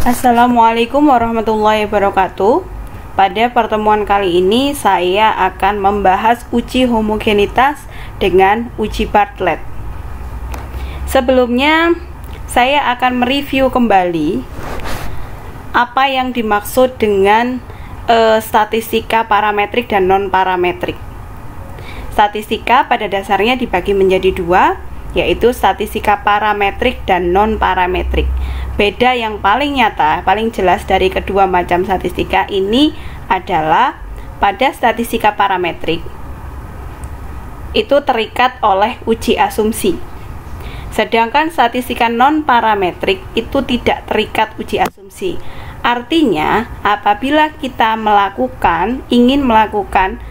Assalamualaikum warahmatullahi wabarakatuh. Pada pertemuan kali ini saya akan membahas uji homogenitas dengan uji Bartlett. Sebelumnya saya akan mereview kembali apa yang dimaksud dengan statistika parametrik dan non-parametrik. Statistika pada dasarnya dibagi menjadi dua, yaitu statistika parametrik dan non-parametrik. Beda yang paling nyata, paling jelas dari kedua macam statistika ini adalah pada statistika parametrik itu terikat oleh uji asumsi. Sedangkan statistika non-parametrik itu tidak terikat uji asumsi. Artinya, apabila kita ingin melakukan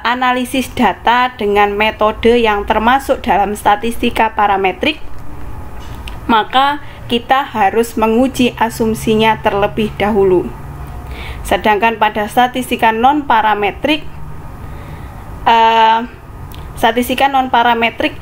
analisis data dengan metode yang termasuk dalam statistika parametrik, maka kita harus menguji asumsinya terlebih dahulu. Sedangkan pada statistika non-parametrik,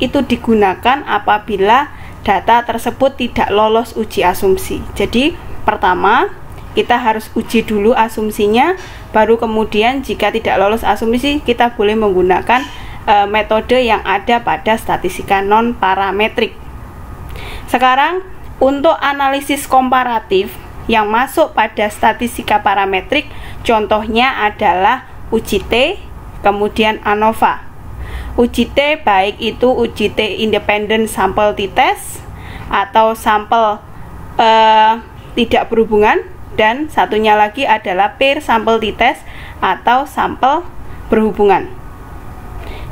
itu digunakan apabila data tersebut tidak lolos uji asumsi. Jadi pertama kita harus uji dulu asumsinya, baru kemudian jika tidak lolos asumsi kita boleh menggunakan metode yang ada pada statistika non-parametrik. Sekarang untuk analisis komparatif yang masuk pada statistika parametrik, contohnya adalah uji T, kemudian ANOVA. Uji T baik itu uji T independent sample t-test atau sampel tidak berhubungan, dan satunya lagi adalah pair sample t-test atau sampel berhubungan.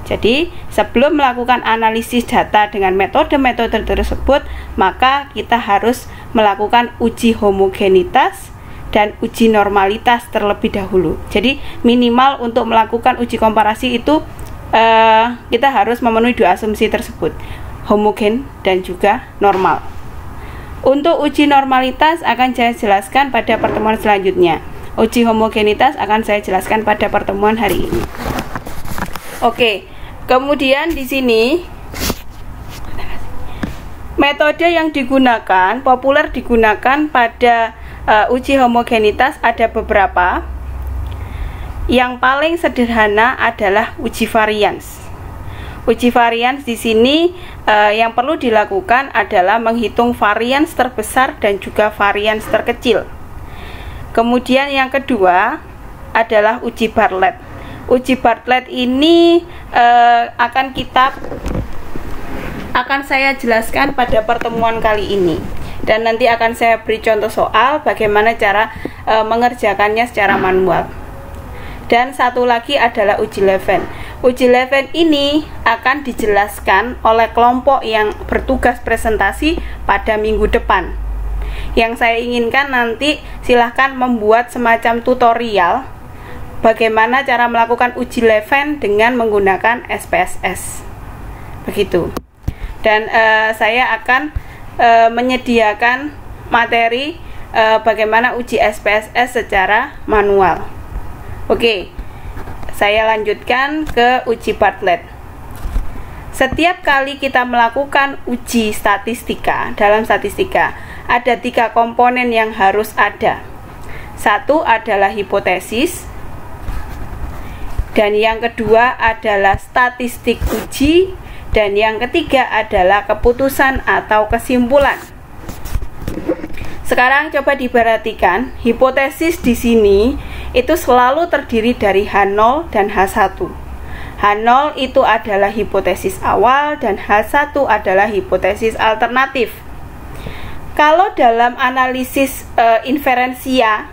Jadi sebelum melakukan analisis data dengan metode-metode tersebut, maka kita harus melakukan uji homogenitas dan uji normalitas terlebih dahulu. Jadi minimal untuk melakukan uji komparasi itu kita harus memenuhi dua asumsi tersebut, homogen dan juga normal. Untuk uji normalitas akan saya jelaskan pada pertemuan selanjutnya. Uji homogenitas akan saya jelaskan pada pertemuan hari ini. Oke. Kemudian di sini metode yang digunakan, populer digunakan pada uji homogenitas ada beberapa. Yang paling sederhana adalah uji varians. Uji varians di sini yang perlu dilakukan adalah menghitung varians terbesar dan juga varians terkecil. Kemudian yang kedua adalah uji Bartlett. Uji Bartlett ini akan saya jelaskan pada pertemuan kali ini, dan nanti akan saya beri contoh soal bagaimana cara mengerjakannya secara manual. Dan satu lagi adalah uji Levene. Uji Levene ini akan dijelaskan oleh kelompok yang bertugas presentasi pada minggu depan. Yang saya inginkan nanti silahkan membuat semacam tutorial bagaimana cara melakukan uji Levene dengan menggunakan SPSS. Begitu. Dan saya akan menyediakan materi bagaimana uji SPSS secara manual. Oke. Saya lanjutkan ke uji Bartlett. Setiap kali kita melakukan uji statistika, dalam statistika ada 3 komponen yang harus ada. Satu adalah hipotesis, dan yang kedua adalah statistik uji, dan yang ketiga adalah keputusan atau kesimpulan. Sekarang coba diperhatikan, hipotesis di sini itu selalu terdiri dari H0 dan H1. H0 itu adalah hipotesis awal dan H1 adalah hipotesis alternatif. Kalau dalam analisis inferensia,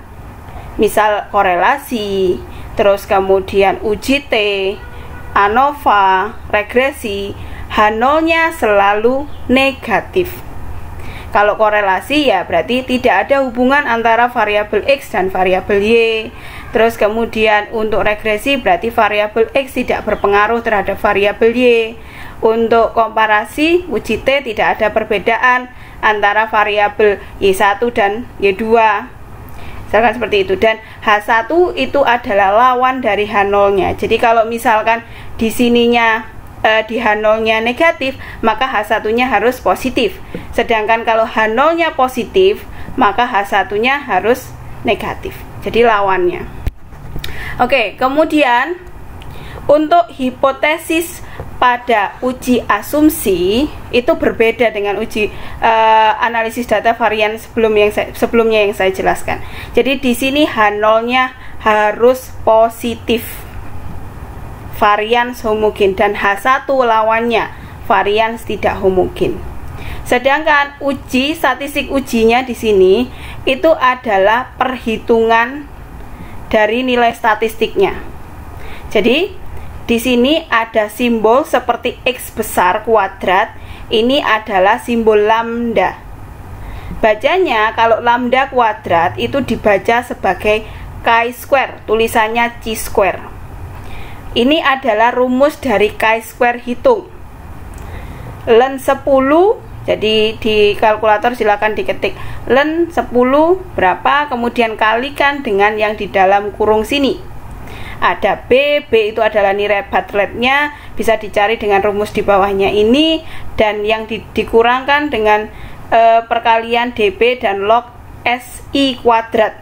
misal korelasi, terus kemudian uji T, ANOVA, regresi, H0-nya selalu negatif. Kalau korelasi ya berarti tidak ada hubungan antara variabel X dan variabel Y. Terus kemudian untuk regresi berarti variabel X tidak berpengaruh terhadap variabel Y. Untuk komparasi uji T tidak ada perbedaan antara variabel Y1 dan Y2. Misalkan seperti itu. Dan H1 itu adalah lawan dari H0-nya. Jadi kalau misalkan di sininya di H0-nya negatif, maka H1-nya harus positif. Sedangkan kalau H0-nya positif, maka H1-nya harus negatif. Jadi lawannya. Oke, kemudian untuk hipotesis pada uji asumsi itu berbeda dengan uji analisis data varian sebelumnya yang saya jelaskan. Jadi di sini H0-nya harus positif, varians homogen, dan H1 lawannya varians tidak homogen. Sedangkan uji statistik ujinya di sini itu adalah perhitungan dari nilai statistiknya. Jadi di sini ada simbol seperti X besar kuadrat, ini adalah simbol lambda. Bacanya kalau lambda kuadrat itu dibaca sebagai chi-square, tulisannya chi-square. Ini adalah rumus dari chi-square hitung. Ln 10, jadi di kalkulator silakan diketik ln 10 berapa, kemudian kalikan dengan yang di dalam kurung sini. Ada B itu adalah nilai Bartlett-nya, bisa dicari dengan rumus di bawahnya ini, dan yang dikurangkan dengan perkalian dB dan log SI kuadrat.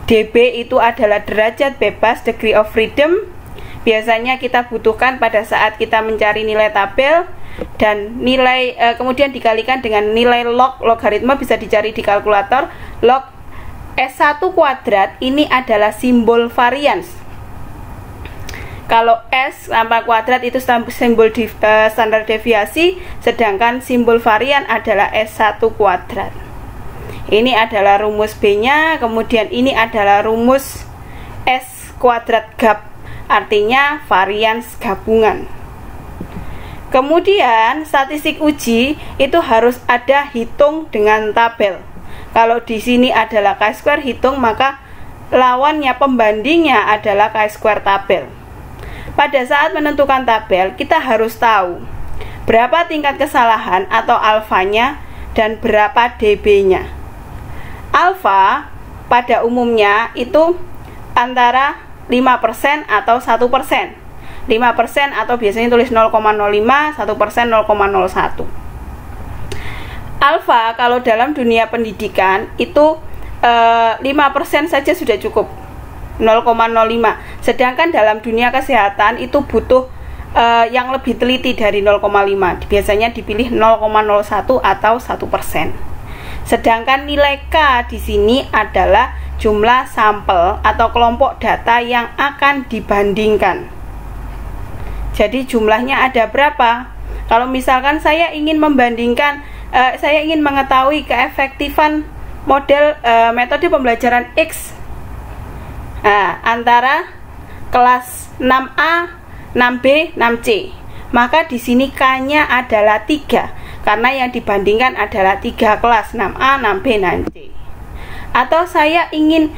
dB itu adalah derajat bebas, degree of freedom. Biasanya kita butuhkan pada saat kita mencari nilai tabel, dan nilai kemudian dikalikan dengan nilai logaritma, bisa dicari di kalkulator. Log S1 kuadrat ini adalah simbol varians. Kalau S tambah kuadrat itu simbol standar deviasi, sedangkan simbol varian adalah S1 kuadrat. Ini adalah rumus B-nya, kemudian ini adalah rumus S kuadrat gap, artinya varians gabungan. Kemudian statistik uji itu harus ada hitung dengan tabel. Kalau di sini adalah chi-square hitung, maka lawannya pembandingnya adalah chi-square tabel. Pada saat menentukan tabel, kita harus tahu berapa tingkat kesalahan atau alfanya dan berapa dB-nya. Alfa pada umumnya itu antara 5% atau 1%. 5% atau biasanya tulis 0,05, 1% 0,01. Alfa kalau dalam dunia pendidikan itu 5% saja sudah cukup, 0,05. Sedangkan dalam dunia kesehatan itu butuh yang lebih teliti dari 0,5. Biasanya dipilih 0,01 atau 1%. Sedangkan nilai K di sini adalah jumlah sampel atau kelompok data yang akan dibandingkan. Jadi jumlahnya ada berapa? Kalau misalkan saya ingin membandingkan, saya ingin mengetahui keefektifan model metode pembelajaran X antara kelas 6A, 6B, 6C, maka di sini K-nya adalah 3 karena yang dibandingkan adalah 3 kelas, 6A, 6B, 6C. Atau saya ingin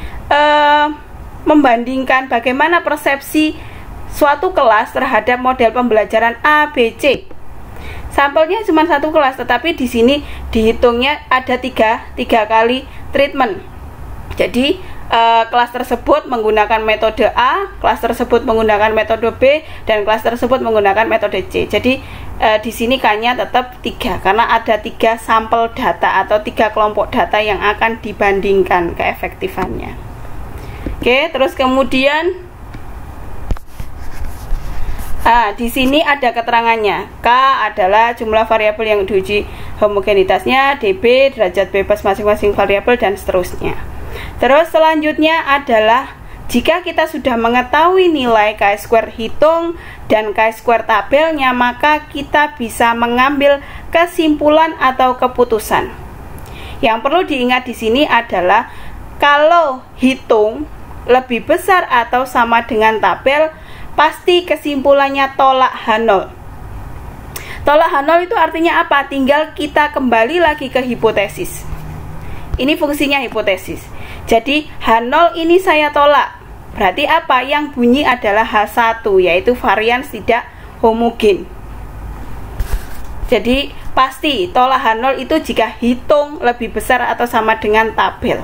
membandingkan bagaimana persepsi suatu kelas terhadap model pembelajaran A, B, C. Sampelnya cuma satu kelas, tetapi di sini dihitungnya ada tiga kali treatment. Jadi kelas tersebut menggunakan metode A, kelas tersebut menggunakan metode B, dan kelas tersebut menggunakan metode C. Jadi di sini K-nya tetap 3 karena ada 3 sampel data atau 3 kelompok data yang akan dibandingkan keefektifannya. Oke, terus kemudian di sini ada keterangannya. K adalah jumlah variabel yang diuji homogenitasnya, dB derajat bebas masing-masing variabel, dan seterusnya. Terus selanjutnya adalah jika kita sudah mengetahui nilai chi-square hitung dan chi-square tabelnya, maka kita bisa mengambil kesimpulan atau keputusan. Yang perlu diingat di sini adalah kalau hitung lebih besar atau sama dengan tabel, pasti kesimpulannya tolak H0. Tolak H0 itu artinya apa? Tinggal kita kembali lagi ke hipotesis. Ini fungsinya hipotesis. Jadi H0 ini saya tolak. Berarti apa? Yang bunyi adalah H1, yaitu varians tidak homogen. Jadi pasti tolak H0 itu jika hitung lebih besar atau sama dengan tabel.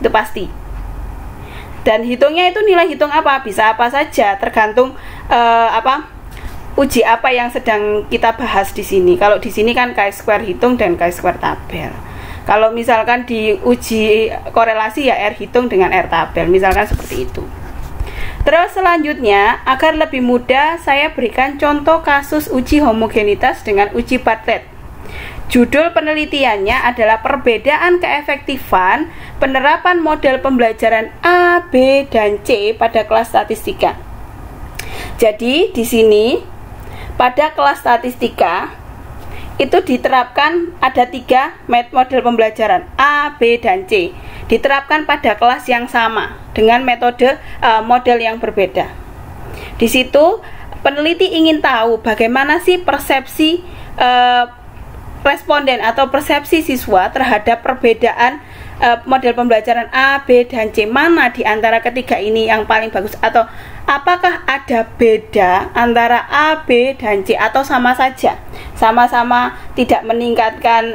Itu pasti. Dan hitungnya itu nilai hitung apa? Bisa apa saja, tergantung uji apa yang sedang kita bahas di sini. Kalau di sini kan chi-square hitung dan chi-square tabel. Kalau misalkan diuji korelasi ya R hitung dengan R tabel, misalkan seperti itu. Terus selanjutnya, agar lebih mudah, saya berikan contoh kasus uji homogenitas dengan uji Bartlett. Judul penelitiannya adalah perbedaan keefektifan penerapan model pembelajaran A, B, dan C pada kelas statistika. Jadi di sini pada kelas statistika itu diterapkan ada 3 model pembelajaran A, B, dan C. Diterapkan pada kelas yang sama dengan metode model yang berbeda. Di situ peneliti ingin tahu bagaimana sih persepsi responden atau persepsi siswa terhadap perbedaan model pembelajaran A, B, dan C. Mana di antara ketiga ini yang paling bagus, atau apakah ada beda antara A, B, dan C, atau sama saja, sama-sama tidak meningkatkan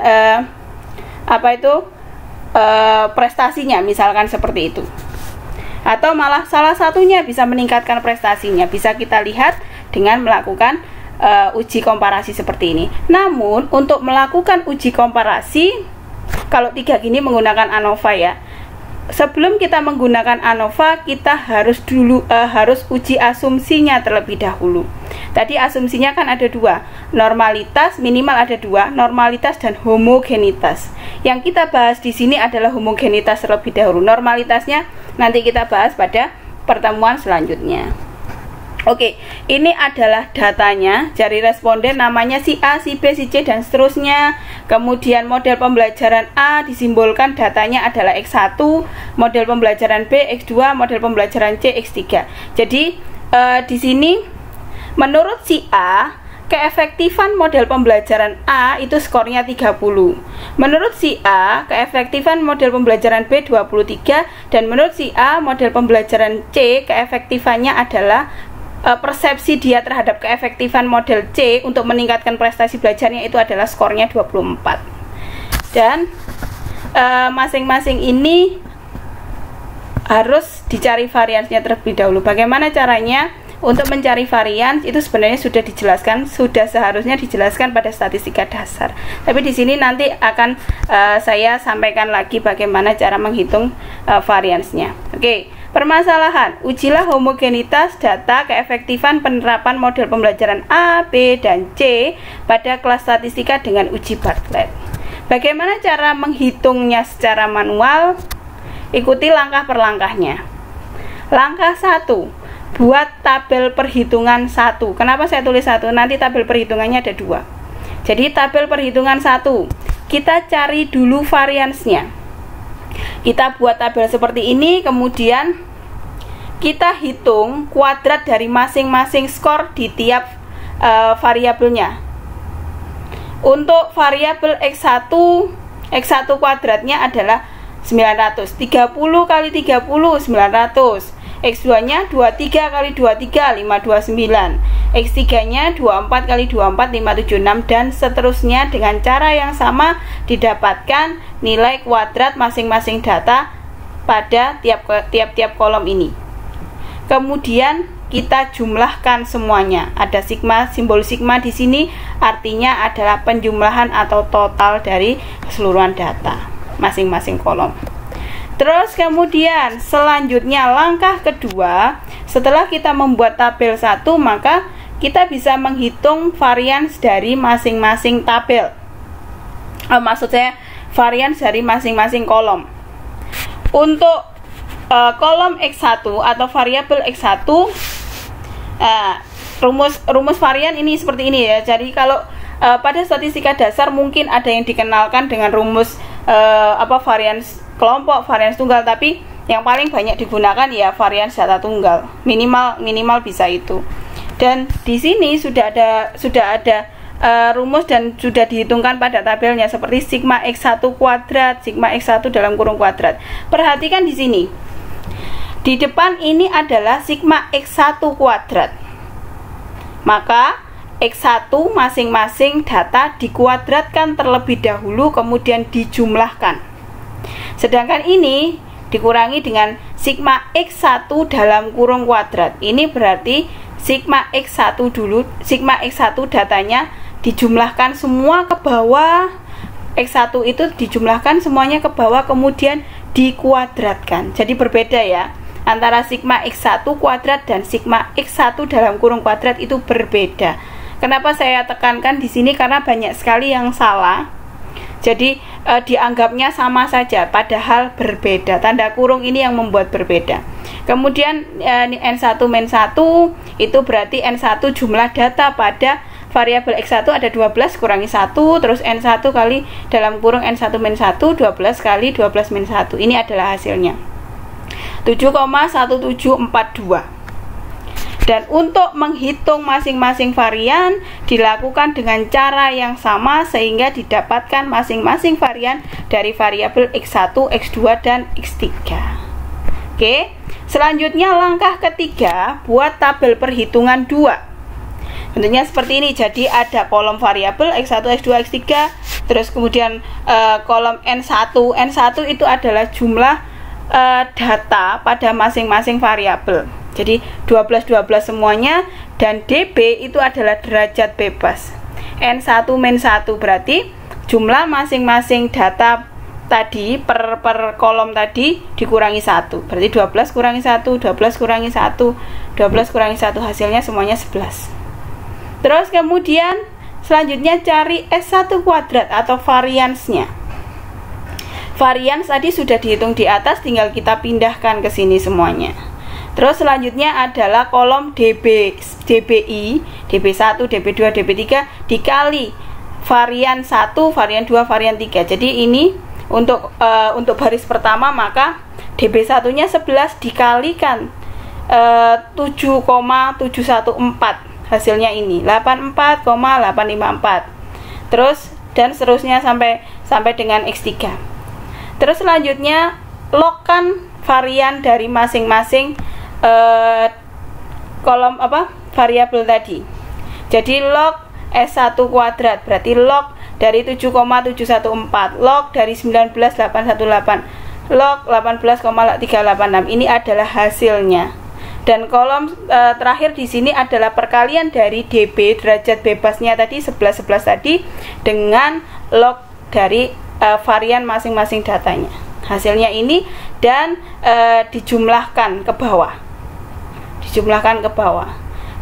prestasinya, misalkan seperti itu, atau malah salah satunya bisa meningkatkan prestasinya. Bisa kita lihat dengan melakukan uji komparasi seperti ini. Namun untuk melakukan uji komparasi, kalau 3 gini menggunakan ANOVA ya. Sebelum kita menggunakan ANOVA, kita harus uji asumsinya terlebih dahulu. Tadi asumsinya kan ada 2, normalitas, minimal ada 2, normalitas dan homogenitas. Yang kita bahas di sini adalah homogenitas terlebih dahulu. Normalitasnya nanti kita bahas pada pertemuan selanjutnya. Oke, ini adalah datanya dari responden, namanya si A, si B, si C, dan seterusnya. Kemudian model pembelajaran A disimbolkan datanya adalah X1, model pembelajaran B X2, model pembelajaran C X3. Jadi di sini menurut si A, keefektifan model pembelajaran A itu skornya 30. Menurut si A, keefektifan model pembelajaran B 23, dan menurut si A, model pembelajaran C keefektifannya adalah persepsi dia terhadap keefektifan model C untuk meningkatkan prestasi belajarnya itu adalah skornya 24. Dan masing-masing ini harus dicari variansnya terlebih dahulu. Bagaimana caranya? Untuk mencari varians itu sebenarnya sudah dijelaskan, sudah seharusnya dijelaskan pada statistika dasar. Tapi di sini nanti akan saya sampaikan lagi bagaimana cara menghitung variansnya. Oke. Permasalahan, ujilah homogenitas data keefektifan penerapan model pembelajaran A, B, dan C pada kelas statistika dengan uji Bartlett. Bagaimana cara menghitungnya secara manual? Ikuti langkah per langkahnya. Langkah 1, buat tabel perhitungan 1. Kenapa saya tulis 1? Nanti tabel perhitungannya ada 2. Jadi tabel perhitungan 1, kita cari dulu variansnya. Kita buat tabel seperti ini, kemudian kita hitung kuadrat dari masing-masing skor di tiap variabelnya. Untuk variabel X1 kuadratnya adalah 900. 30 kali 30 900. X2 nya 23 kali 23 529. X3 nya 24 kali 24 576, dan seterusnya dengan cara yang sama didapatkan nilai kuadrat masing-masing data pada tiap-tiap kolom ini. Kemudian kita jumlahkan semuanya. Ada sigma, simbol sigma di sini artinya adalah penjumlahan atau total dari keseluruhan data masing-masing kolom. Terus kemudian selanjutnya langkah kedua, setelah kita membuat tabel 1, maka kita bisa menghitung varians dari masing-masing tabel. Maksud saya varians dari masing-masing kolom. Untuk kolom X1 atau variabel X1, rumus varian ini seperti ini ya. Jadi kalau pada statistika dasar mungkin ada yang dikenalkan dengan rumus varians kelompok, varians tunggal, tapi yang paling banyak digunakan ya varians data tunggal. Minimal bisa itu. Dan di sini sudah ada rumus dan sudah dihitungkan pada tabelnya seperti sigma X1 kuadrat, sigma X1 dalam kurung kuadrat. Perhatikan di sini. Di depan ini adalah sigma X1 kuadrat. Maka X1 masing-masing data dikuadratkan terlebih dahulu kemudian dijumlahkan. Sedangkan ini dikurangi dengan sigma X1 dalam kurung kuadrat. Ini berarti sigma X1 dulu, sigma X1 datanya dijumlahkan semua ke bawah, X1 itu dijumlahkan semuanya ke bawah kemudian dikuadratkan. Jadi berbeda ya, antara sigma X1 kuadrat dan sigma X1 dalam kurung kuadrat itu berbeda. Kenapa saya tekankan di sini? Karena banyak sekali yang salah. Jadi dianggapnya sama saja padahal berbeda. Tanda kurung ini yang membuat berbeda. Kemudian N1 min 1 itu berarti N1 jumlah data pada variabel X1 ada 12 kurangi 1, terus N1 kali dalam kurung N1 min 1, 12 kali 12 min 1. Ini adalah hasilnya 7,1742. Dan untuk menghitung masing-masing varian dilakukan dengan cara yang sama sehingga didapatkan masing-masing varian dari variabel X1, X2, dan X3. Oke, selanjutnya langkah ketiga, buat tabel perhitungan 2. Bentuknya seperti ini. Jadi ada kolom variabel X1, X2, X3, terus kemudian kolom N1. N1 itu adalah jumlah data pada masing-masing variabel. Jadi 12 semuanya, dan DB itu adalah derajat bebas. N1 min 1 berarti jumlah masing-masing data tadi per kolom tadi dikurangi 1. Berarti 12 kurangi 1, 12 kurangi 1, 12 kurangi 1, hasilnya semuanya 11. Terus kemudian selanjutnya cari S1 kuadrat atau variansnya. Varians tadi sudah dihitung di atas, tinggal kita pindahkan ke sini semuanya. Terus selanjutnya adalah kolom DBI, DB1, DB2, DB3 dikali varian 1, varian 2, varian 3. Jadi ini untuk baris pertama, maka DB1-nya 11 dikalikan 7,714. Hasilnya ini 84,854. Terus dan seterusnya sampai dengan X3. Terus selanjutnya logkan varian dari masing-masing kolom variabel tadi. Jadi log S1 kuadrat berarti log dari 7,714, log dari 19,818, log 18,386. Ini adalah hasilnya. Dan kolom terakhir di sini adalah perkalian dari DB derajat bebasnya tadi 11 tadi dengan log dari varian masing-masing datanya. Hasilnya ini, dan dijumlahkan ke bawah.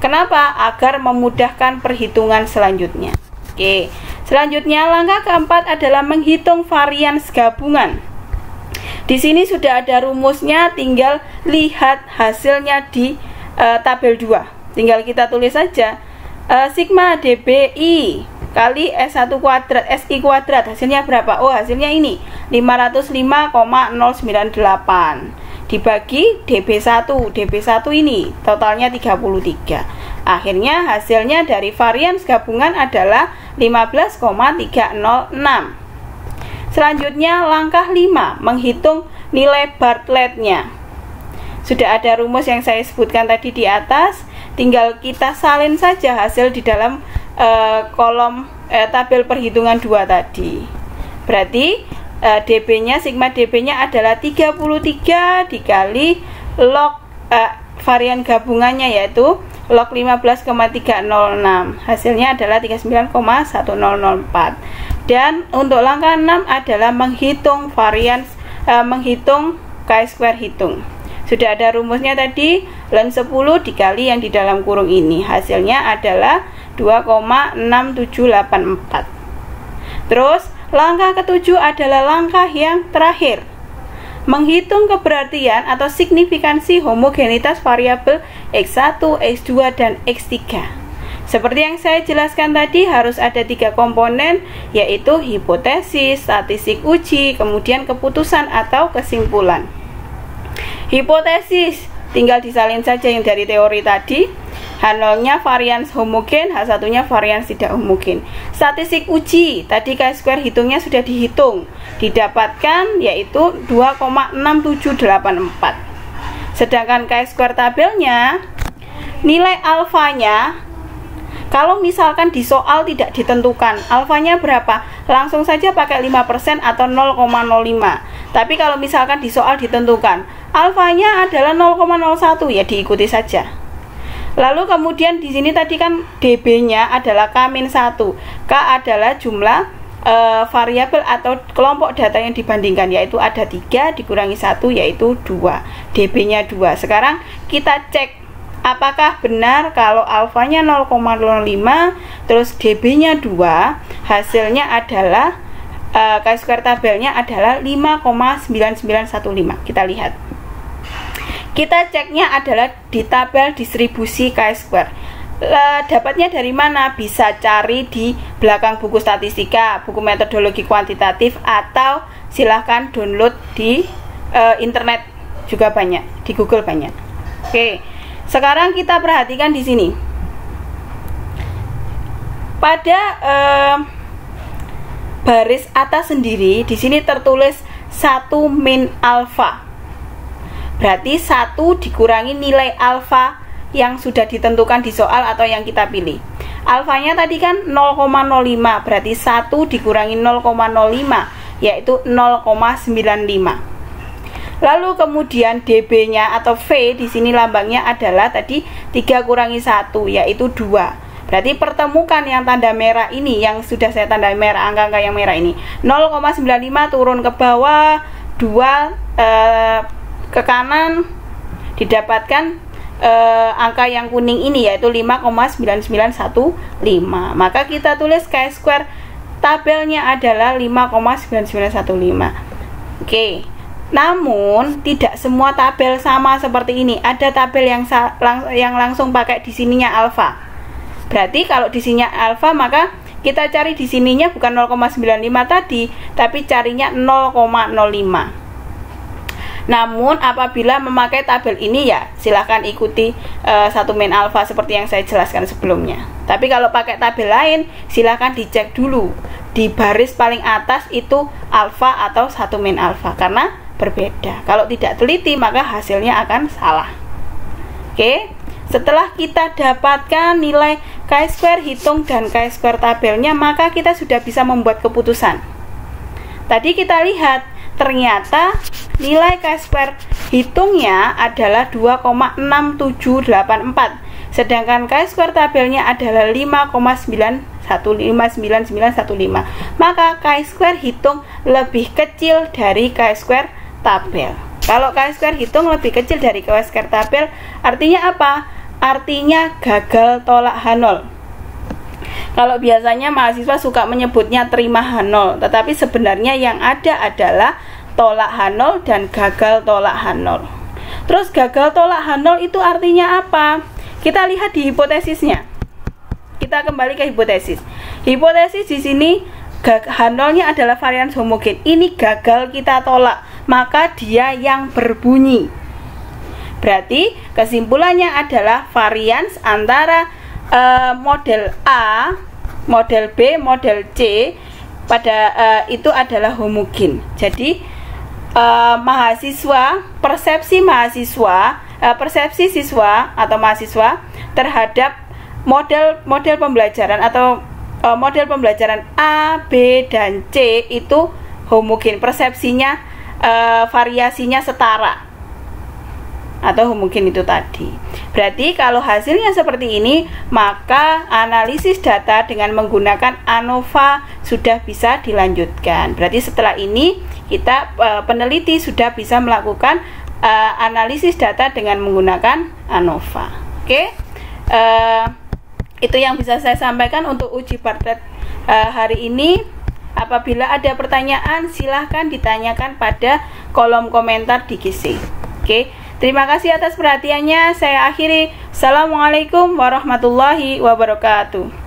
Kenapa? Agar memudahkan perhitungan selanjutnya. Oke, selanjutnya langkah keempat adalah menghitung varians gabungan. Di sini sudah ada rumusnya, tinggal lihat hasilnya di tabel 2. Tinggal kita tulis saja sigma DBI kali S1 kuadrat SI kuadrat, hasilnya berapa? Oh, hasilnya ini 505,098 dibagi DB1 ini totalnya 33. Akhirnya hasilnya dari varians gabungan adalah 15,306. Selanjutnya langkah 5, menghitung nilai Bartlett-nya. Sudah ada rumus yang saya sebutkan tadi di atas, tinggal kita salin saja hasil di dalam kolom tabel perhitungan 2 tadi. Berarti DB-nya, sigma DB-nya adalah 33 dikali log varian gabungannya, yaitu log 15,306. Hasilnya adalah 39,1004. Dan untuk langkah 6 adalah menghitung varians, menghitung chi-square hitung. Sudah ada rumusnya tadi, ln 10 dikali yang di dalam kurung ini. Hasilnya adalah 2,6784. Terus langkah ketujuh adalah langkah yang terakhir, menghitung keberartian atau signifikansi homogenitas variabel X1, X2, dan X3. Seperti yang saya jelaskan tadi, harus ada 3 komponen, yaitu hipotesis, statistik uji, kemudian keputusan atau kesimpulan. Hipotesis tinggal disalin saja yang dari teori tadi. H0-nya varians homogen, H1-nya varians tidak homogen. Statistik uji, tadi chi-square hitungnya sudah dihitung, didapatkan yaitu 2,6784. Sedangkan chi-square tabelnya, nilai alfanya, kalau misalkan di soal tidak ditentukan alfanya berapa, langsung saja pakai 5% atau 0,05. Tapi kalau misalkan di soal ditentukan alfanya adalah 0,01, ya diikuti saja. Lalu kemudian di sini tadi kan DB-nya adalah K-1. K adalah jumlah variabel atau kelompok data yang dibandingkan, yaitu ada 3 dikurangi 1 yaitu 2, db-nya 2. Sekarang kita cek apakah benar kalau alfanya 0,05 terus db-nya 2, hasilnya adalah chi-square tabelnya adalah 5,9915. Kita lihat. Kita ceknya adalah di tabel distribusi chi-square. Dapatnya dari mana? Bisa cari di belakang buku statistika, buku metodologi kuantitatif, atau silahkan download di internet juga banyak, di Google banyak. Oke, sekarang kita perhatikan di sini. Pada baris atas sendiri, di sini tertulis 1 min alfa. Berarti 1 dikurangi nilai alfa yang sudah ditentukan di soal atau yang kita pilih. Alfanya tadi kan 0,05, berarti 1 dikurangi 0,05 yaitu 0,95. Lalu kemudian db-nya atau V di sini lambangnya adalah tadi 3 kurangi 1 yaitu 2. Berarti pertemukan yang tanda merah ini, yang sudah saya tanda merah, angka-angka yang merah ini. 0,95 turun ke bawah, 2 ke kanan, didapatkan angka yang kuning ini yaitu 5,9915. Maka kita tulis chi-square tabelnya adalah 5,9915. Oke. Namun tidak semua tabel sama seperti ini. Ada tabel yang langsung pakai di sininya alfa. Berarti kalau di sininya alfa, maka kita cari di sininya bukan 0,95 tadi, tapi carinya 0,05. Namun apabila memakai tabel ini ya silahkan ikuti 1 min alfa seperti yang saya jelaskan sebelumnya. Tapi kalau pakai tabel lain silahkan dicek dulu di baris paling atas itu alfa atau 1 min alfa, karena berbeda. Kalau tidak teliti maka hasilnya akan salah. Oke, setelah kita dapatkan nilai chi-square hitung dan chi-square tabelnya, maka kita sudah bisa membuat keputusan. Tadi kita lihat ternyata nilai chi-square hitungnya adalah 2,6784, sedangkan chi-square tabelnya adalah 5,9915. Maka chi-square hitung lebih kecil dari chi-square tabel. Kalau chi-square hitung lebih kecil dari chi-square tabel, artinya apa? Artinya gagal tolak H0. Kalau biasanya mahasiswa suka menyebutnya terima H0, tetapi sebenarnya yang ada adalah tolak H0 dan gagal tolak H0. Terus gagal tolak H0 itu artinya apa? Kita lihat di hipotesisnya. Kita kembali ke hipotesis. Hipotesis di sini H0-nya adalah varians homogen. Ini gagal kita tolak, maka dia yang berbunyi. Berarti kesimpulannya adalah varians antara model A, model B, model C pada itu adalah homogen. Jadi mahasiswa, persepsi siswa atau mahasiswa terhadap model pembelajaran atau model pembelajaran A, B, dan C itu homogen. Persepsinya variasinya setara atau homogen itu tadi. Berarti kalau hasilnya seperti ini, maka analisis data dengan menggunakan ANOVA sudah bisa dilanjutkan. Berarti setelah ini kita peneliti sudah bisa melakukan analisis data dengan menggunakan ANOVA. Oke, itu yang bisa saya sampaikan untuk uji praktek hari ini. Apabila ada pertanyaan, silahkan ditanyakan pada kolom komentar di GC. Oke, terima kasih atas perhatiannya. Saya akhiri. Assalamualaikum warahmatullahi wabarakatuh.